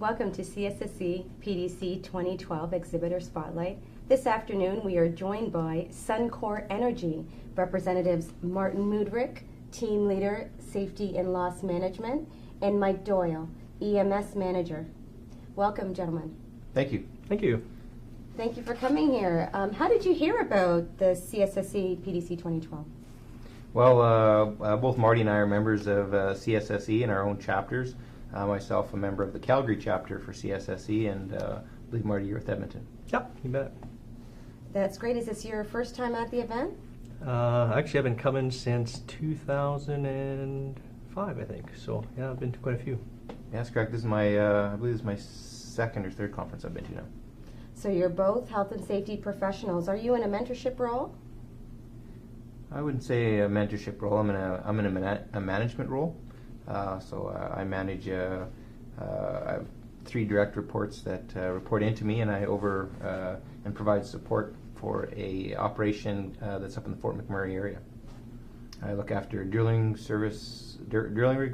Welcome to CSSE PDC 2012 Exhibitor Spotlight. This afternoon we are joined by Suncor Energy representatives Martin Mudrick, Team Leader, Safety and Loss Management, and Mike Doyle, EMS Manager. Welcome, gentlemen. Thank you. Thank you. Thank you for coming here. How did you hear about the CSSE PDC 2012? Well, both Marty and I are members of CSSE in our own chapters. Myself, a member of the Calgary chapter for CSSE, and I believe Marty, you're with Edmonton. Yep, you bet. That's great. Is this your first time at the event? Actually, I've been coming since 2005, I think. So, yeah, I've been to quite a few. Yeah, that's correct. This is my, I believe this is my second or third conference I've been to now. So you're both health and safety professionals. Are you in a mentorship role? I wouldn't say a mentorship role. I'm in a management role. I manage I have 3 direct reports that report into me, and I and provide support for a operation that's up in the Fort McMurray area. I look after drilling rigs,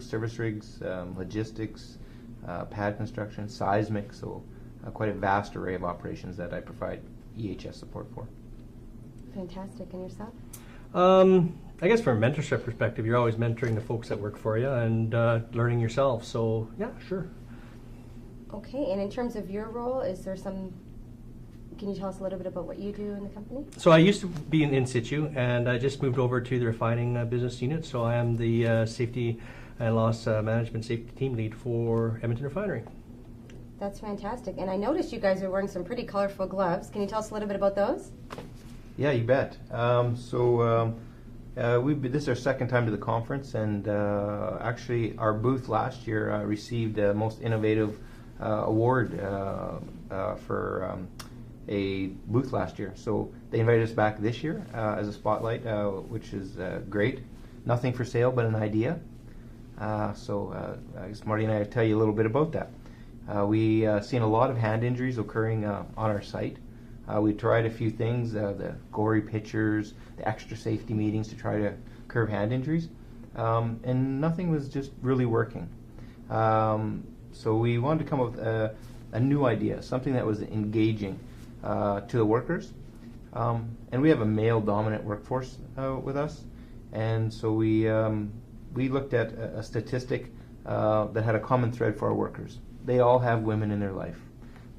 service rigs, logistics, pad construction, seismic, so quite a vast array of operations that I provide EHS support for. Fantastic. And yourself? I guess from a mentorship perspective, you're always mentoring the folks that work for you and learning yourself. So, yeah, sure. Okay, and in terms of your role, can you tell us a little bit about what you do in the company? So I used to be in situ, and I just moved over to the refining business unit. So I am the safety and loss management safety team lead for Edmonton Refinery. That's fantastic. And I noticed you guys are wearing some pretty colorful gloves. Can you tell us a little bit about those? Yeah, you bet. This is our second time to the conference, and actually our booth last year received a Most Innovative Award for a booth last year. So they invited us back this year as a spotlight, which is great. Nothing for sale but an idea. I guess Marty and I will tell you a little bit about that. We seen a lot of hand injuries occurring on our site. We tried a few things, the gory pictures, the extra safety meetings to try to curb hand injuries, and nothing was just really working. So we wanted to come up with a new idea, something that was engaging to the workers. And we have a male-dominant workforce with us, and so we looked at a statistic that had a common thread for our workers. They all have women in their life,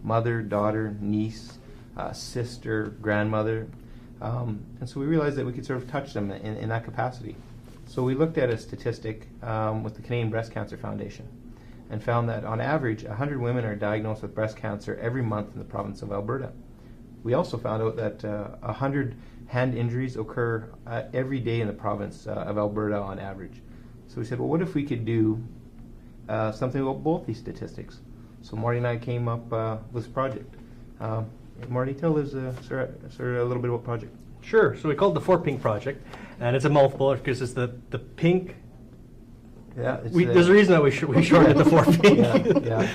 mother, daughter, niece, sister, grandmother, and so we realized that we could sort of touch them in that capacity. So we looked at a statistic with the Canadian Breast Cancer Foundation and found that on average 100 women are diagnosed with breast cancer every month in the province of Alberta. We also found out that 100 hand injuries occur every day in the province of Alberta on average. So we said, well, what if we could do something about both these statistics? So Marty and I came up with this project. Marty, tell us sort of a little bit about the project. Sure. So we called it the 4 Pink Project, and it's a mouthful because it's the pink. Yeah, there's a reason that we shortened it to 4 Pink. Yeah.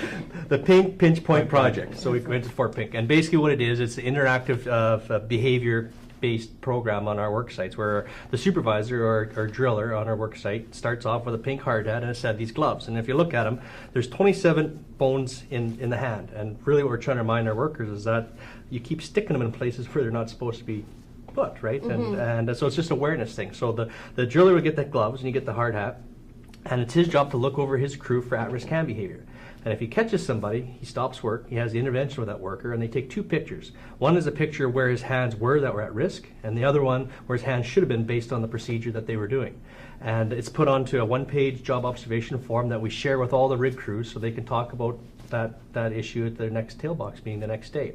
The Pink Pinch Point Project. So we went to 4 Pink, and basically what it is, it's an interactive behavior-based program on our work sites where the supervisor or driller on our work site starts off with a pink hard hat and a set of these gloves. And if you look at them, there's 27 bones in the hand. And really what we're trying to remind our workers is that you keep sticking them in places where they're not supposed to be put, right? Mm-hmm. And so it's just an awareness thing. So the driller would get the gloves and you get the hard hat, and it's his job to look over his crew for at-risk hand behavior. And if he catches somebody, he stops work, he has the intervention with that worker, and they take 2 pictures. One is a picture where his hands were that were at risk, and the other one where his hands should have been based on the procedure that they were doing. And it's put onto a 1-page job observation form that we share with all the rig crews so they can talk about that issue at their next tailbox meeting the next day.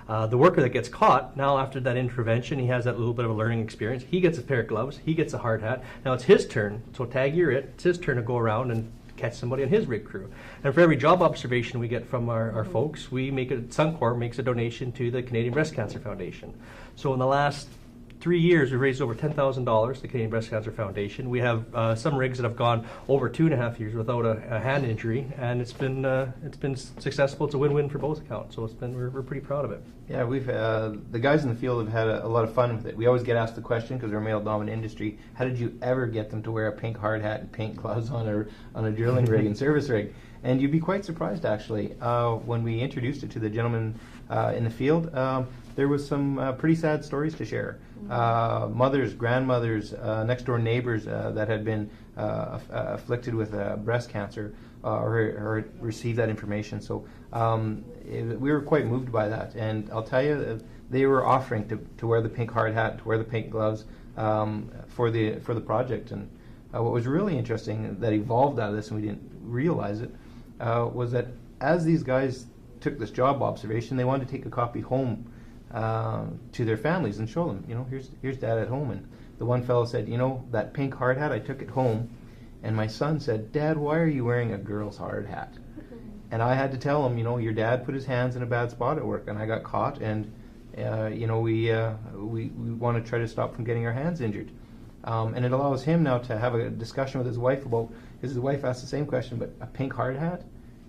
The worker that gets caught, now after that intervention, he has that little bit of a learning experience. He gets a pair of gloves, he gets a hard hat. Now it's his turn, so tag you're it. It's his turn to go around and catch somebody on his rig crew. And for every job observation we get from our folks, Suncor makes a donation to the Canadian Breast Cancer Foundation. So in the last 3 years, we've raised over $10,000 to the Canadian Breast Cancer Foundation. We have some rigs that have gone over 2.5 years without a hand injury, and it's been successful. It's a win-win for both accounts, so we're pretty proud of it. Yeah, we've the guys in the field have had a lot of fun with it. We always get asked the question, because we're a male-dominant industry, how did you ever get them to wear a pink hard hat and pink gloves on a drilling rig and service rig? And you'd be quite surprised, actually, when we introduced it to the gentlemen in the field. There was some pretty sad stories to share. Mothers, grandmothers, next-door neighbors that had been afflicted with breast cancer or received that information. So we were quite moved by that. And I'll tell you, they were offering to wear the pink hard hat, to wear the pink gloves for the project. And what was really interesting that evolved out of this, and we didn't realize it, was that as these guys took this job observation, they wanted to take a copy home to their families and show them, here's Dad at home. And the one fellow said, that pink hard hat, I took it home, and my son said, Dad, why are you wearing a girl's hard hat? And I had to tell him, your dad put his hands in a bad spot at work, and I got caught, and we want to try to stop from getting our hands injured. And it allows him now to have a discussion with his wife about, because his wife asked the same question, but a pink hard hat?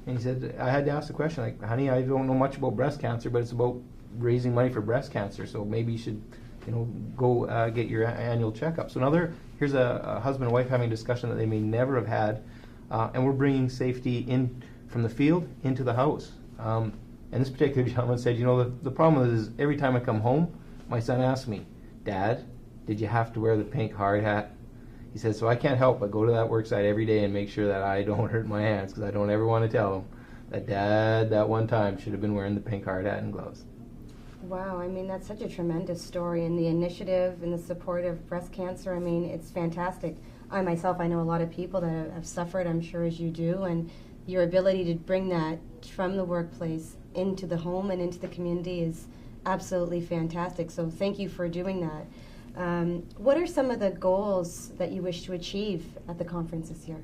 And he said, I had to ask the question, like, honey, I don't know much about breast cancer, but it's about raising money for breast cancer, so maybe you should, go get your annual checkup. So here's a husband and wife having a discussion that they may never have had, and we're bringing safety in from the field into the house. And this particular gentleman said, the problem is every time I come home, my son asks me, Dad, did you have to wear the pink hard hat? He says, so I can't help but go to that work site every day and make sure that I don't hurt my hands, because I don't ever want to tell him that Dad, that one time, should have been wearing the pink hard hat and gloves. Wow, that's such a tremendous story, and the initiative and the support of breast cancer, it's fantastic. I myself, I know a lot of people that have suffered, I'm sure as you do, and your ability to bring that from the workplace into the home and into the community is absolutely fantastic. So thank you for doing that. What are some of the goals that you wish to achieve at the conference this year?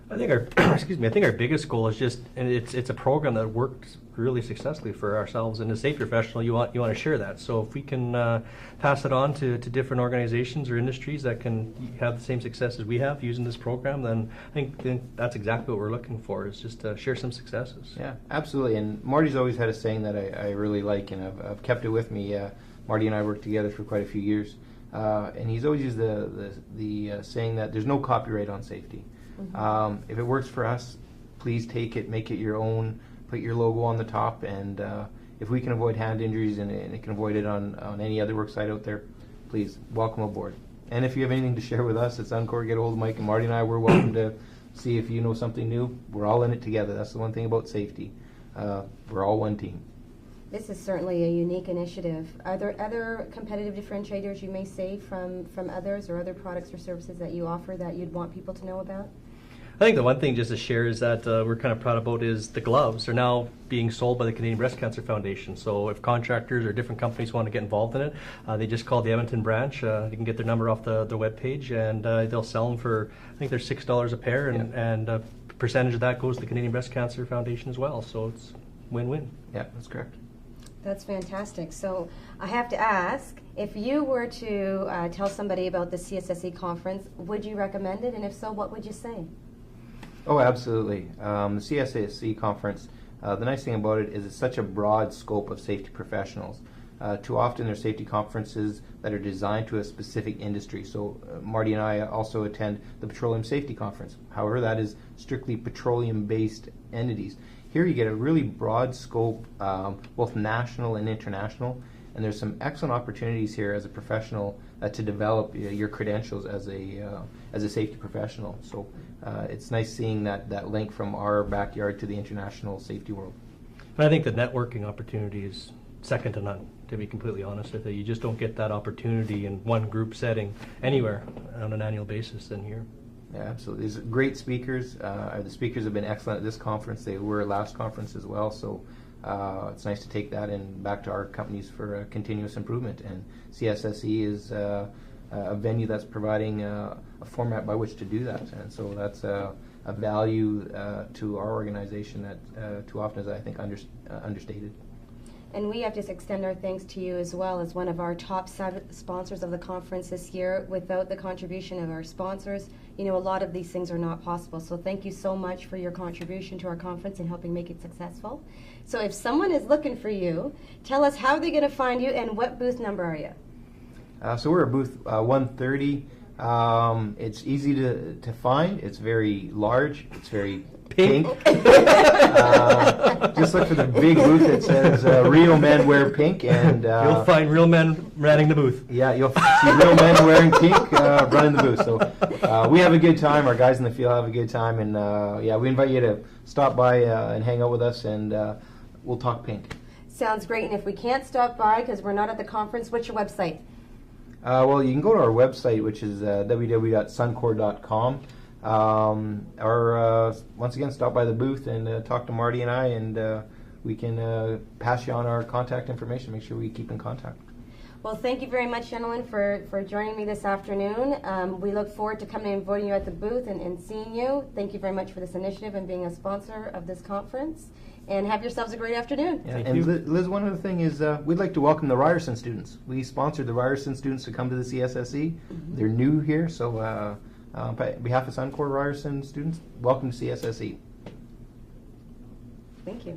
I think our biggest goal is just, and it's a program that works really successfully for ourselves. And as a safety professional, you want to share that. So if we can pass it on to different organizations or industries that can have the same success as we have using this program, then I think that's exactly what we're looking for, is just to share some successes. Yeah, absolutely. And Marty's always had a saying that I really like, and I've kept it with me. Marty and I worked together for quite a few years, and he's always used the saying that there's no copyright on safety. Mm-hmm. If it works for us, please take it, make it your own, put your logo on the top, and if we can avoid hand injuries and it can avoid it on any other work site out there, please, welcome aboard. And if you have anything to share with us at Suncor, get a hold of Mike and Marty and I. We're welcome to see if you know something new. We're all in it together. That's the one thing about safety. We're all one team. This is certainly a unique initiative. Are there other competitive differentiators you may say from others, or other products or services that you offer that you'd want people to know about? I think the one thing just to share is that we're kind of proud about is the gloves are now being sold by the Canadian Breast Cancer Foundation. So if contractors or different companies want to get involved in it, they just call the Edmonton branch. They can get their number off the webpage, and they'll sell them for, I think they're $6 a pair, and a percentage of that goes to the Canadian Breast Cancer Foundation as well. So it's win-win. Yeah, that's correct. That's fantastic. So I have to ask, if you were to tell somebody about the CSSE conference, would you recommend it? And if so, what would you say? Oh, absolutely. The CSSE conference, the nice thing about it is it's such a broad scope of safety professionals. Too often there's safety conferences that are designed to a specific industry. So Marty and I also attend the Petroleum Safety Conference. However, that is strictly petroleum-based entities. Here you get a really broad scope, both national and international, and there's some excellent opportunities here as a professional to develop your credentials as a safety professional. So it's nice seeing that link from our backyard to the international safety world. And I think the networking opportunity is second to none, to be completely honest with you. You just don't get that opportunity in one group setting anywhere on an annual basis than here. Yeah, absolutely. These are great speakers. The speakers have been excellent at this conference. They were at last conference as well. So it's nice to take that and back to our companies for continuous improvement. And CSSE is a venue that's providing a format by which to do that. And so that's a value to our organization that too often is, I think, understated. And we have to extend our thanks to you as well as one of our top 7 sponsors of the conference this year. Without the contribution of our sponsors, a lot of these things are not possible. So thank you so much for your contribution to our conference and helping make it successful. So if someone is looking for you, tell us how they're going to find you and what booth number are you? So we're at booth 130. It's easy to find. It's very large. It's very pink. Just look for the big booth that says "Real Men Wear Pink," and You'll find real men running the booth. yeah, you'll see real men wearing pink running the booth. So we have a good time. Our guys in the field have a good time, and yeah, we invite you to stop by and hang out with us, and we'll talk pink. Sounds great. And if we can't stop by because we're not at the conference, what's your website? Well, you can go to our website, which is www.suncor.com. Or once again, stop by the booth and talk to Marty and I, and we can pass you on our contact information. Make sure we keep in contact. Well, thank you very much, gentlemen, for joining me this afternoon. We look forward to coming and voting you at the booth and seeing you. Thank you very much for this initiative and being a sponsor of this conference. And have yourselves a great afternoon. Yeah, Thank and you. Liz, one other thing is we'd like to welcome the Ryerson students. We sponsored the Ryerson students to come to the CSSE. They're new here, so on behalf of Suncor Ryerson students, welcome to CSSE. Thank you.